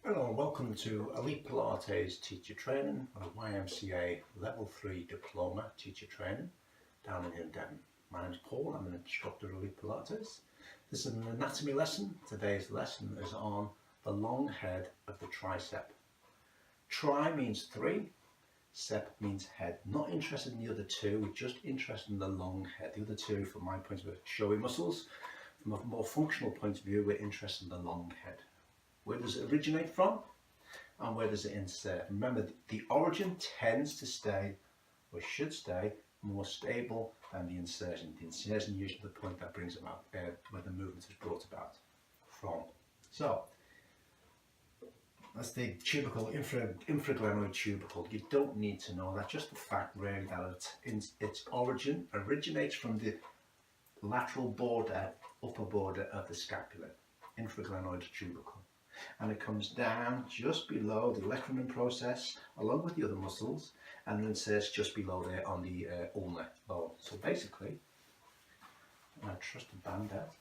Hello and welcome to Elite Pilates Teacher Training on a YMCA Level 3 Diploma Teacher Training down in Devon. My name is Paul, I'm an instructor of Elite Pilates. This is an anatomy lesson. Today's lesson is on the long head of the tricep. Tri means 3, sep means head. Not interested in the other two, we're just interested in the long head. The other two, from my point of view, are showy muscles. From a more functional point of view, we're interested in the long head. Where does it originate from and where does it insert? Remember, the origin tends to stay, or should stay, more stable than the insertion. The insertion is usually the point that brings about where the movement is brought about from. So that's the tubercle, infraglenoid tubercle. You don't need to know that, just the fact really that its origin originates from the lateral border, upper border of the scapula, infraglenoid tubercle. And it comes down just below the olecranon process along with the other muscles and then inserts just below there on the ulnar bone. So basically, I trust the band out.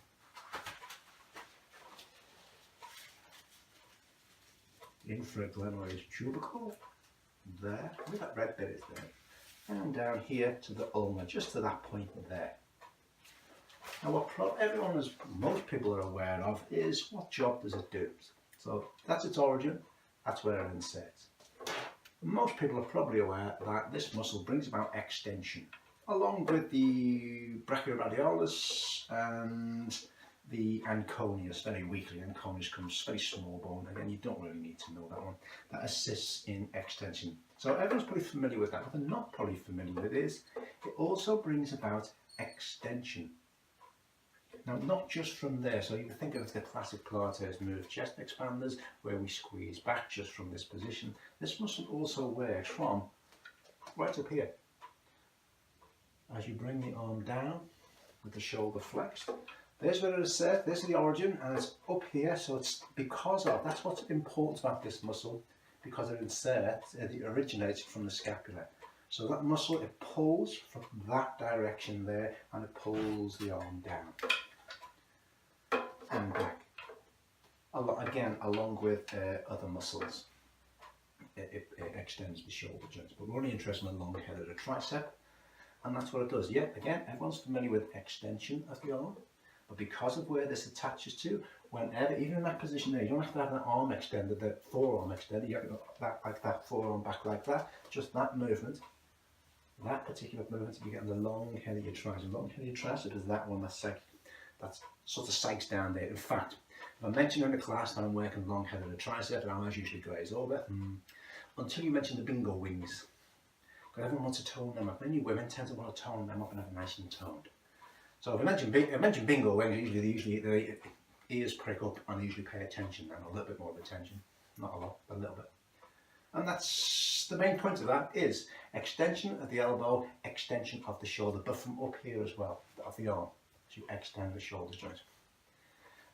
Infraglenoid tubercle, there, where that red bit is there, and down here to the ulnar, just to that point there. Now what most people are aware of is what job does it do. So that's its origin, that's where it inserts. Most people are probably aware that this muscle brings about extension, along with the brachioradialis and the anconeus, very weakly. Anconeus comes very small bone, again you don't really need to know that one, that assists in extension. So everyone's probably familiar with that. What they're not probably familiar with is, it also brings about extension. Now, not just from there, so you can think of the classic Pilates move, chest expanders, where we squeeze back just from this position. This muscle also works from right up here. As you bring the arm down with the shoulder flexed, there's where it is set, there's the origin, and it's up here, so it's because of, that's what's important about this muscle, because it inserts, it originates from the scapula. So that muscle, it pulls from that direction there, and it pulls the arm down and back, again along with other muscles. It extends the shoulder joints, but we're only interested in the long head of the tricep, and that's what it does. Yeah, again, everyone's familiar with extension of the arm, but because of where this attaches to, whenever, even in that position there, you don't have to have that arm extended, the forearm extended, you have to go that, like that, forearm back like that, just that movement, that particular movement, you're getting the long head of your tricep. Long head of your tricep is that one that's sort of sikes down there. In fact, if I mention in the class that I'm working long head of the tricep, and I usually glaze over, until you mention the bingo wings. Because everyone wants to tone them up. Many women tend to want to tone them up and have it nice and toned. So if I mention bingo wings, the ears prick up and they usually pay attention, and a little bit more of attention. Not a lot, but a little bit. And that's the main point of that, is extension of the elbow, extension of the shoulder, but from up here as well, of the arm, to extend the shoulder joint.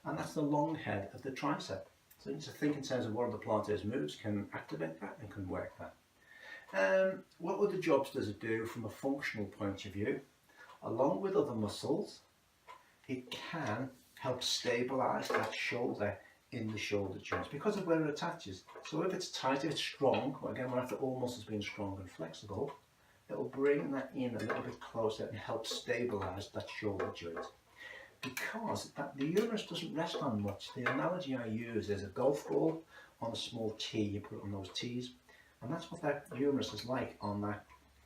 And that's the long head of the tricep. So you need to think in terms of what the Pilates moves can activate that and can work that. What other jobs does it do from a functional point of view? Along with other muscles, it can help stabilize that shoulder in the shoulder joints because of where it attaches. So if it's tight, if it's strong, again, after all muscles being strong and flexible, it will bring that in a little bit closer and help stabilize that shoulder joint. Because the humerus doesn't rest on much. The analogy I use is a golf ball on a small tee. You put it on those tees, and that's what that humerus is like on that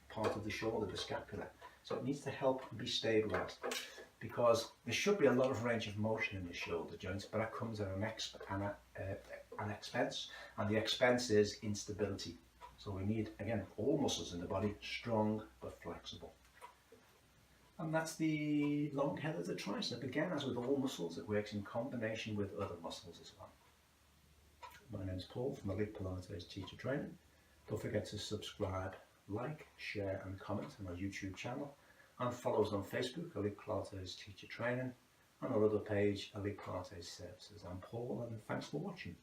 part of the shoulder, the scapula. So it needs to help be stabilized, because there should be a lot of range of motion in the shoulder joints, but that comes at an expense, and the expense is instability. So we need, again, all muscles in the body strong but flexible. And that's the long head of the tricep. Again, as with all muscles, it works in combination with other muscles as well. My name is Paul from Elite Pilates Teacher Training. Don't forget to subscribe, like, share and comment on our YouTube channel, and follow us on Facebook, Elite Pilates Teacher Training, and our other page, Elite Pilates Services. I'm Paul, and thanks for watching.